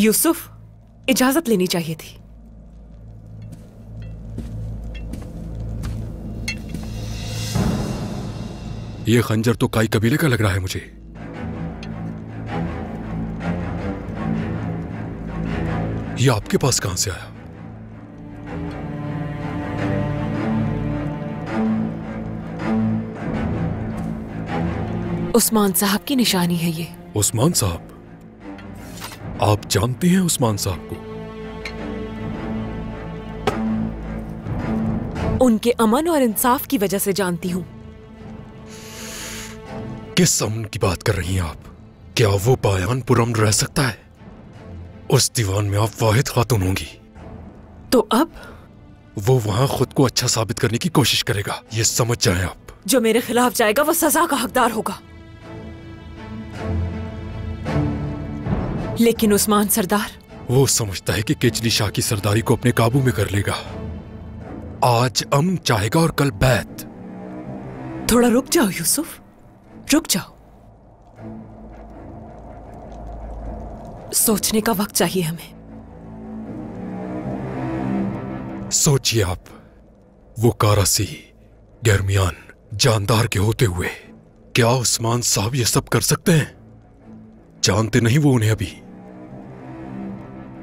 यूसुफ, इजाजत लेनी चाहिए थी। ये खंजर तो काई कबीले का लग रहा है मुझे। ये आपके पास कहां से आया? उस्मान साहब की निशानी है ये। उस्मान साहब? आप जानती हैं उस्मान साहब को? उनके अमन और इंसाफ की वजह से जानती हूं। किस अमन की बात कर रही हैं आप? क्या वो बायान पुरअमन रह सकता है? उस दीवान में आप वाहिद खातून होंगी। तो अब वो वहां खुद को अच्छा साबित करने की कोशिश करेगा, ये समझ जाएं आप। जो मेरे खिलाफ जाएगा वो सजा का हकदार होगा। लेकिन उस्मान सरदार, वो समझता है कि केचली शाह की सरदारी को अपने काबू में कर लेगा। आज अमन चाहेगा और कल बैत। थोड़ा रुक जाओ यूसुफ, रुक जाओ। सोचने का वक्त चाहिए हमें। सोचिए आप, वो कारासी, गैरमियान, जानदार के होते हुए क्या उस्मान साहब ये सब कर सकते हैं? जानते नहीं वो उन्हें अभी।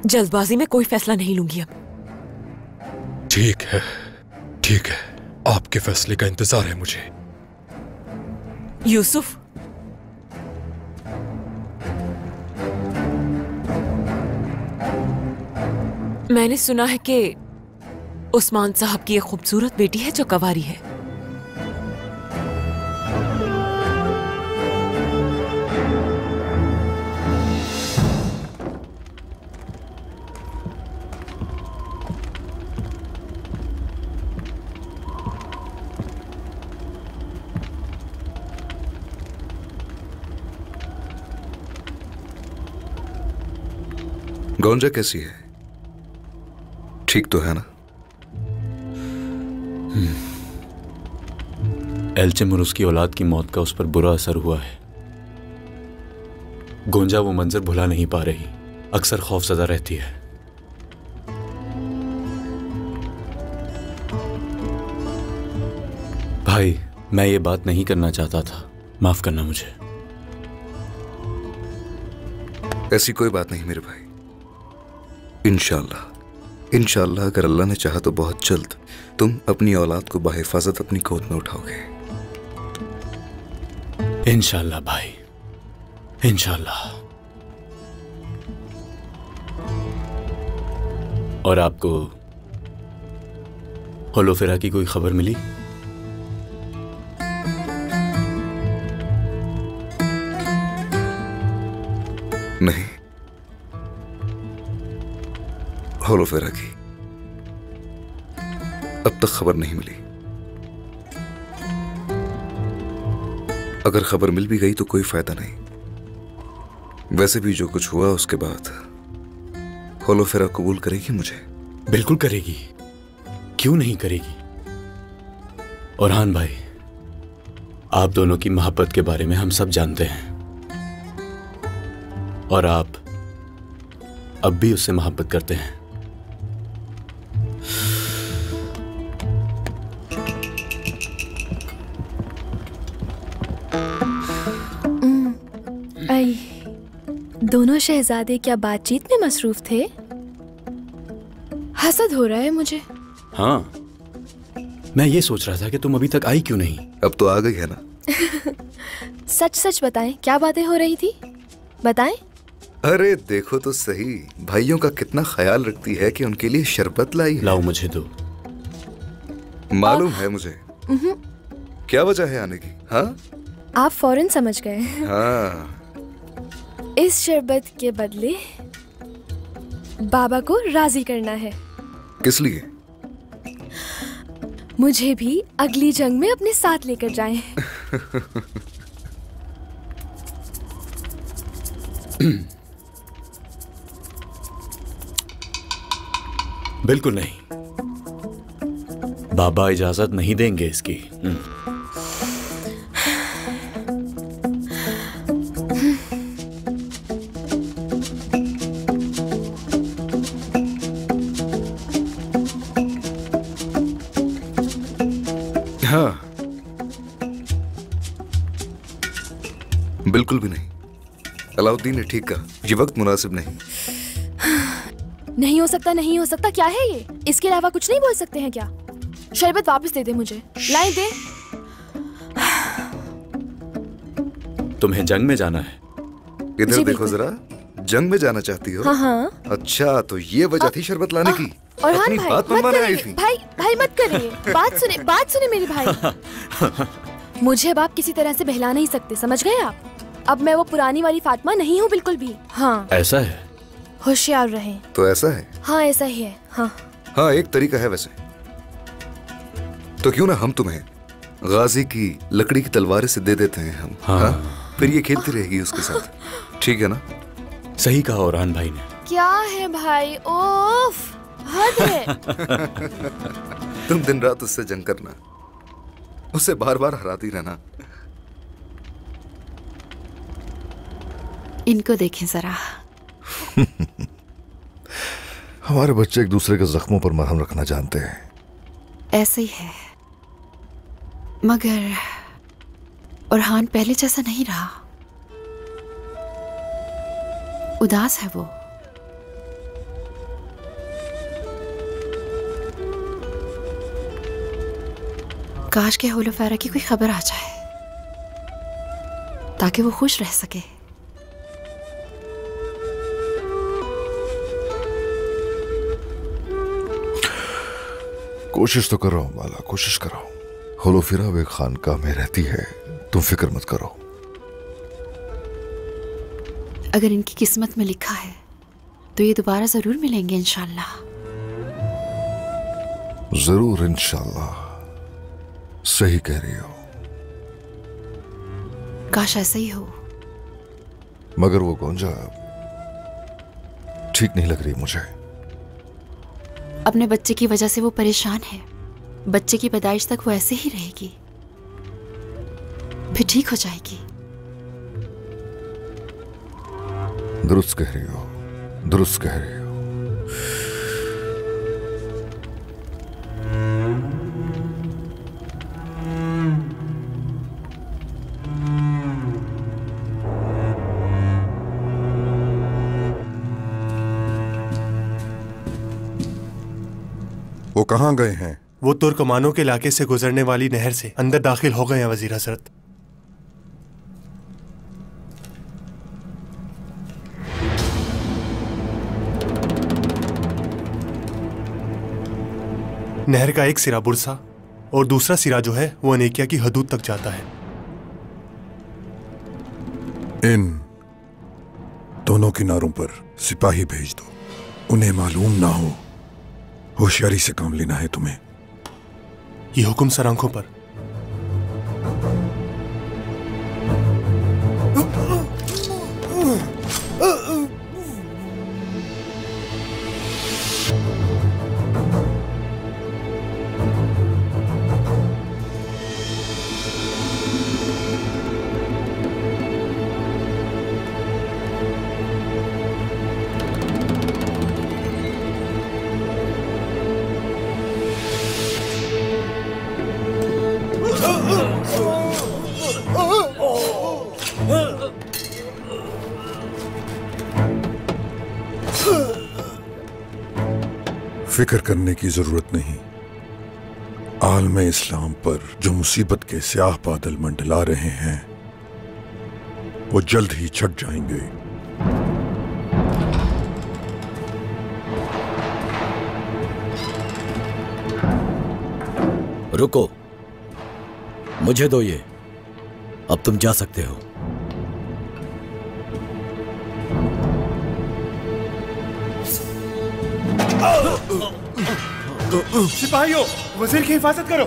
जल्दबाजी में कोई फैसला नहीं लूंगी अब। ठीक है, ठीक है, आपके फैसले का इंतजार है मुझे। यूसुफ, मैंने सुना है कि उस्मान साहब की एक खूबसूरत बेटी है जो कवारी है। गोंजा कैसी है? ठीक तो है ना? एल्चिम और उसकी औलाद की मौत का उस पर बुरा असर हुआ है। गोंजा वो मंजर भुला नहीं पा रही, अक्सर खौफजदा रहती है। भाई, मैं ये बात नहीं करना चाहता था, माफ करना मुझे। ऐसी कोई बात नहीं मेरे भाई। इंशाअल्लाह, इंशाअल्लाह अगर अल्लाह ने चाहा तो बहुत जल्द तुम अपनी औलाद को बाहिफाजत अपनी गोद में उठाओगे। इंशाअल्लाह भाई, इंशाअल्लाह। और आपको होलोफेरा की कोई खबर मिली? नहीं, होलोफेरा की अब तक खबर नहीं मिली। अगर खबर मिल भी गई तो कोई फायदा नहीं। वैसे भी जो कुछ हुआ उसके बाद होलोफेरा कबूल करेगी मुझे? बिल्कुल करेगी, क्यों नहीं करेगी। और हान भाई, आप दोनों की मोहब्बत के बारे में हम सब जानते हैं, और आप अब भी उससे मोहब्बत करते हैं। दोनों शहजादे क्या बातचीत में मसरूफ थे? हसद हो रहा है मुझे। हाँ, मैं ये सोच रहा था कि तुम अभी तक आई क्यों नहीं। अब तो आ गई है ना। सच सच बताएं, क्या बातें हो रही थी, बताएं। अरे देखो तो सही, भाइयों का कितना ख्याल रखती है कि उनके लिए शरबत लाई है। लाओ मुझे दो। मालूम है मुझे। क्या वजह है आने की? हाँ, आप फौरन समझ गए। हाँ, इस शरबत के बदले बाबा को राजी करना है। किस लिए? मुझे भी अगली जंग में अपने साथ लेकर जाएं। बिल्कुल नहीं, बाबा इजाजत नहीं देंगे इसकी। हाँ, बिल्कुल भी नहीं। अलाउद्दीन ने ठीक कहा, ये वक्त मुनासिब नहीं। नहीं हो सकता, नहीं हो सकता, क्या है ये? इसके अलावा कुछ नहीं बोल सकते हैं क्या? शरबत वापस दे दे मुझे, लाए दे। तुम्हें जंग में जाना है? इधर देखो जरा, जंग में जाना चाहती हो? हाँ हाँ। अच्छा, तो ये वजह थी शरबत लाने की? और अपनी भाई, बात मत मनवाने आई करिए, थी? भाई मत करिए। बात सुने मेरे भाई। मुझे अब आप किसी तरह से बहला नहीं सकते, समझ गए आप? अब मैं वो पुरानी वाली फातिमा नहीं हूँ बिल्कुल भी। हाँ, ऐसा है? होशियार रहें। तो ऐसा है? हाँ ऐसा ही है। हाँ हाँ, एक तरीका है वैसे। तो क्यों ना हम तुम्हें गाजी की लकड़ी की तलवार से दे देते हैं हम। हाँ? फिर ये खेलती रहेगी उसके साथ, ठीक है ना? सही कहा ओरहान भाई ने। क्या है भाई, ओफ, हद है। तुम दिन रात उससे जंग करना, उसे बार बार हराती रहना। इनको देखें जरा। हमारे बच्चे एक दूसरे के जख्मों पर मरहम रखना जानते हैं। ऐसे ही है, मगर ओरहान पहले जैसा नहीं रहा। उदास है वो। काश के होलोफेरा की कोई खबर आ जाए ताकि वो खुश रह सके। कोशिश तो कर रहा हूं माला, कोशिश कर रहा हूं। होलोफेरा वे खानकाह में रहती है, तुम फिक्र मत करो। अगर इनकी किस्मत में लिखा है तो ये दोबारा जरूर मिलेंगे इंशाल्लाह। जरूर इंशाल्लाह, सही कह रही हो। काश ऐसा ही हो। मगर वो गोंजा ठीक नहीं लग रही मुझे। अपने बच्चे की वजह से वो परेशान है। बच्चे की पैदाइश तक वो ऐसे ही रहेगी, फिर ठीक हो जाएगी। दुरुस्त कह रही हो, दुरुस्त कह रही हो। वो कहाँ गए हैं? वो तुर्कमानों के इलाके से गुजरने वाली नहर से अंदर दाखिल हो गए हैं वजीर हजरत। नहर का एक सिरा बुरसा और दूसरा सिरा जो है वो अनेकिया की हदूद तक जाता है। इन दोनों किनारों पर सिपाही भेज दो, उन्हें मालूम ना हो। होशियारी से काम लेना है तुम्हें। ये हुक्म सर आंखों पर। फिक्र करने की जरूरत नहीं। आलम इस्लाम पर जो मुसीबत के स्याह बादल मंडला रहे हैं वो जल्द ही छट जाएंगे। रुको, मुझे दो ये। अब तुम जा सकते हो। सिपाहियों, वजीर की हिफाजत करो।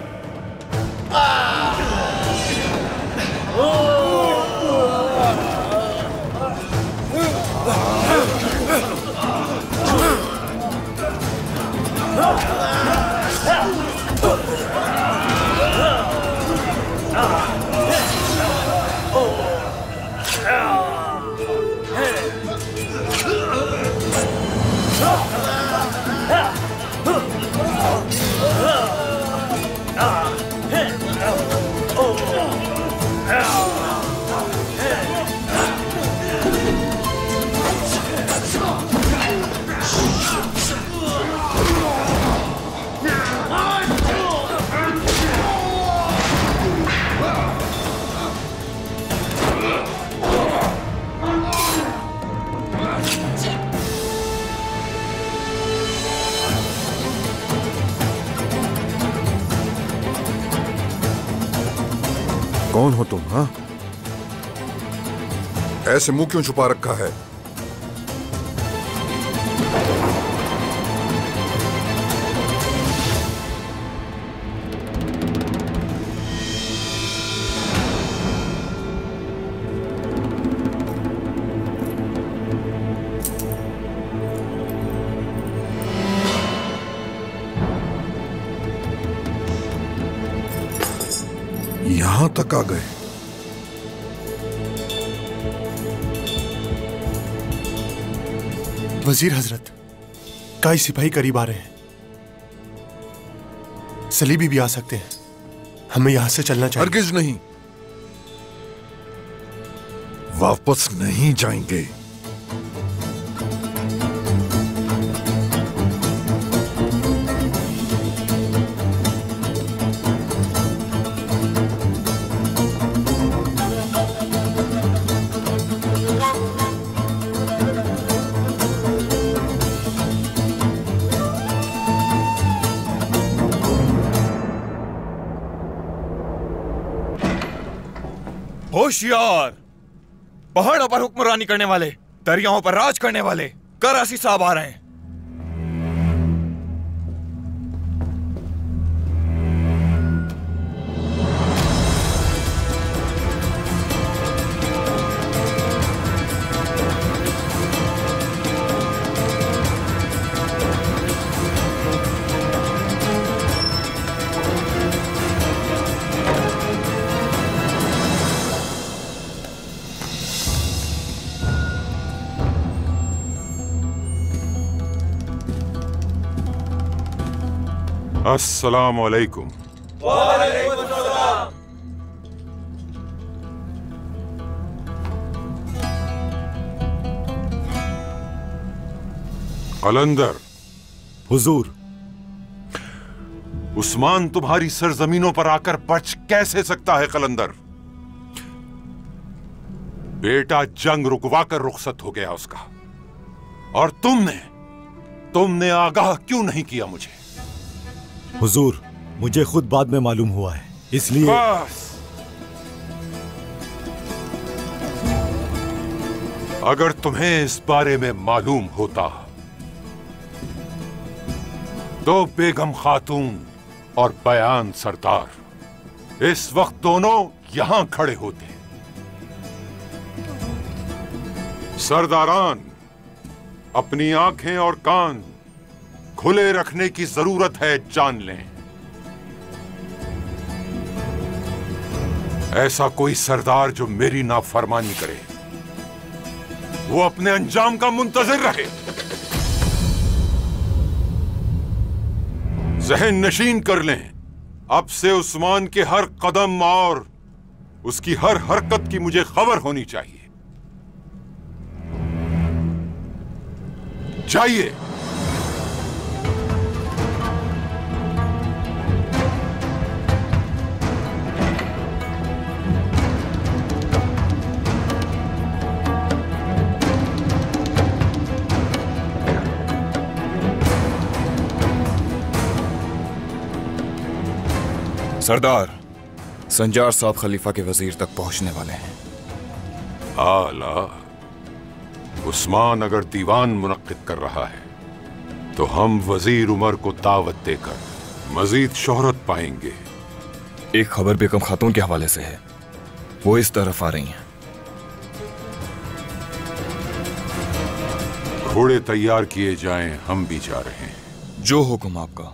कौन हो तुम? हाँ, ऐसे मुंह क्यों छुपा रखा है? यहां तक आ गए। वजीर हजरत, कई सिपाही करीब आ रहे हैं। सलीबी भी आ सकते हैं। हमें यहां से चलना चाहिए। हरगिज नहीं, वापस नहीं जाएंगे। होशियार, पहाड़ों पर हुक्मरानी करने वाले, दरियाओं पर राज करने वाले करासी साहब आ रहे हैं। अस्सलाम वालेकुम। वालेकुम अस्सलाम। कलंदर। हुजूर। उस्मान तुम्हारी सरजमीनों पर आकर बच कैसे सकता है कलंदर? बेटा जंग रुकवाकर रुखसत हो गया उसका, और तुमने आगाह क्यों नहीं किया मुझे? हुजूर, मुझे खुद बाद में मालूम हुआ है, इसलिए। बस, अगर तुम्हें इस बारे में मालूम होता तो बेगम खातून और बयान सरदार इस वक्त दोनों यहां खड़े होते। सरदारान, अपनी आंखें और कान खुले रखने की जरूरत है, जान लें। ऐसा कोई सरदार जो मेरी नाफरमानी करे, वो अपने अंजाम का मुंतजिर रहे। जहन नशीन कर लें, अब से उस्मान के हर कदम और उसकी हर हरकत की मुझे खबर होनी चाहिए। जाइए। सरदार, संजार साहब खलीफा के वजीर तक पहुंचने वाले हैं। आला, उस्मान अगर दीवान मुनक्किद कर रहा है तो हम वजीर उमर को दावत देकर मजीद शोहरत पाएंगे। एक खबर बेगम खातून के हवाले से है, वो इस तरफ आ रही हैं। घोड़े तैयार किए जाएं, हम भी जा रहे हैं। जो हुक्म आपका।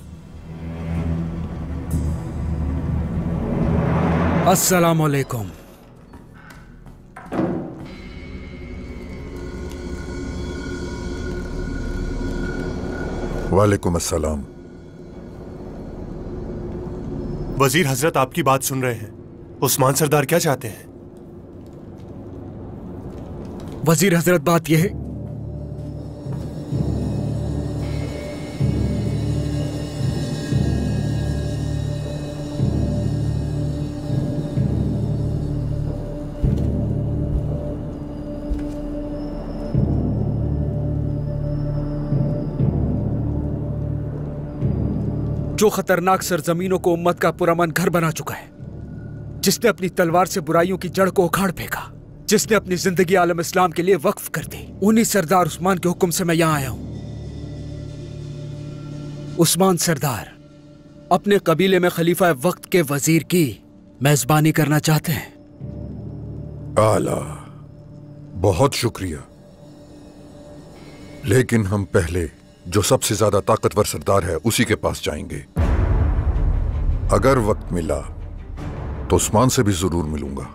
अस्सलाम वालेकुम। वालेकुम अस्सलाम। वजीर हजरत आपकी बात सुन रहे हैं। उस्मान सरदार क्या चाहते हैं? वजीर हजरत, बात यह है, जो खतरनाक सरजमीनों को उम्मत का पुरअमन घर बना चुका है, जिसने अपनी तलवार से बुराइयों की जड़ को उखाड़ फेंका, जिसने अपनी जिंदगी आलम इस्लाम के लिए वक्फ कर दी, उन्हीं सरदार उस्मान के हुक्म से मैं यहां आया हूं। उस्मान सरदार अपने कबीले में खलीफा वक्त के वजीर की मेजबानी करना चाहते हैं। आला, बहुत शुक्रिया, लेकिन हम पहले जो सबसे ज्यादा ताकतवर सरदार है उसी के पास जाएंगे। अगर वक्त मिला तो उस्मान से भी जरूर मिलूंगा।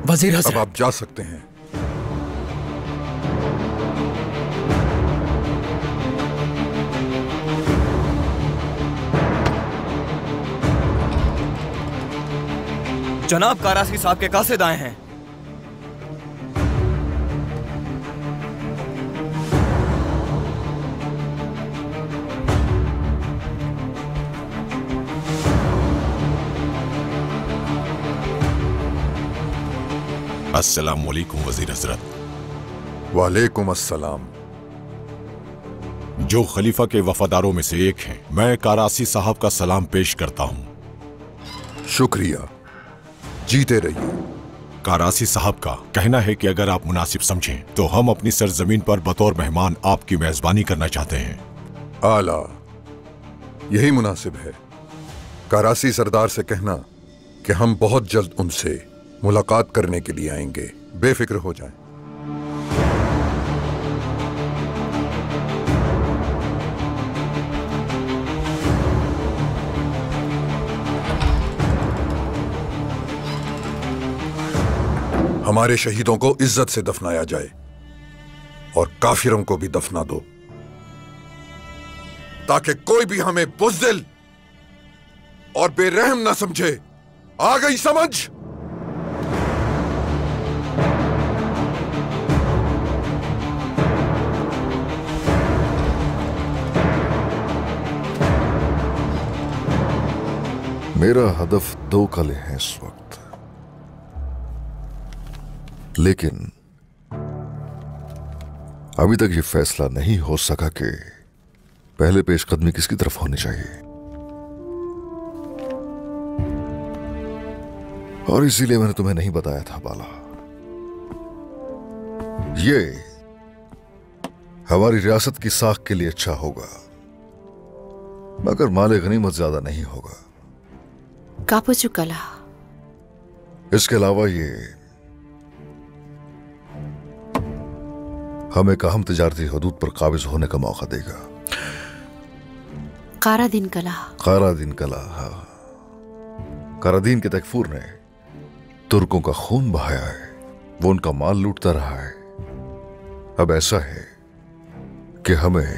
वजीर हज़रत, अब आप जा सकते हैं। जनाब कारासी साहब के कासिद आए हैं। अस्सलाम वालेकुम वजीर हजरत। वालेकुम अस्सलाम। जो खलीफा के वफादारों में से एक हैं, मैं कारासी साहब का सलाम पेश करता हूं। शुक्रिया, जीते रहिए। कारासी साहब का कहना है कि अगर आप मुनासिब समझें तो हम अपनी सरजमीन पर बतौर मेहमान आपकी मेजबानी करना चाहते हैं। आला, यही मुनासिब है। कारासी सरदार से कहना कि हम बहुत जल्द उनसे मुलाकात करने के लिए आएंगे, बेफिक्र हो जाएं। हमारे शहीदों को इज्जत से दफनाया जाए और काफिरों को भी दफना दो, ताकि कोई भी हमें बुज़दिल और बेरहम ना समझे। आ गई समझ? मेरा हदफ 2 कले हैं इस वक्त, लेकिन अभी तक ये फैसला नहीं हो सका कि पहले पेशकदमी किसकी तरफ होनी चाहिए, और इसीलिए मैंने तुम्हें नहीं बताया था बाला। ये हमारी रियासत की साख के लिए अच्छा होगा, मगर माले गनीमत ज्यादा नहीं होगा। कापुचु कला। इसके अलावा ये हमें एक अहम तिजारती हदूद पर काबिज होने का मौका देगा। कारादीन कला। कारादीन कला, हाँ। कारादीन के तकफूर ने तुर्कों का खून बहाया है, वो उनका माल लूटता रहा है। अब ऐसा है कि हमें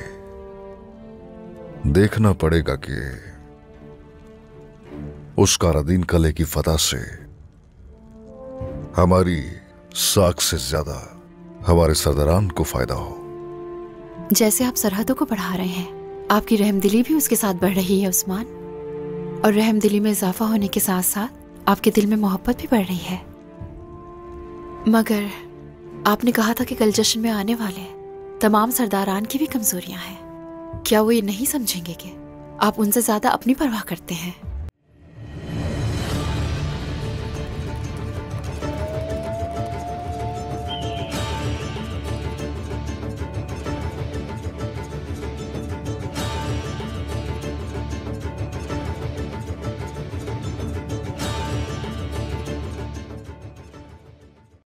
देखना पड़ेगा कि उस कारादीन कले की फतह से हमारी साख से ज्यादा हमारे सरदारान को फायदा हो। जैसे आप सरहदों को बढ़ा रहे हैं, आपकी रहमदिली भी उसके साथ बढ़ रही है उस्मान, और रहमदिली में इजाफा होने के साथ साथ आपके दिल में मोहब्बत भी बढ़ रही है। मगर आपने कहा था कि कल जश्न में आने वाले तमाम सरदारान की भी कमजोरियां हैं। क्या वो ये नहीं समझेंगे कि आप उनसे ज्यादा अपनी परवाह करते हैं?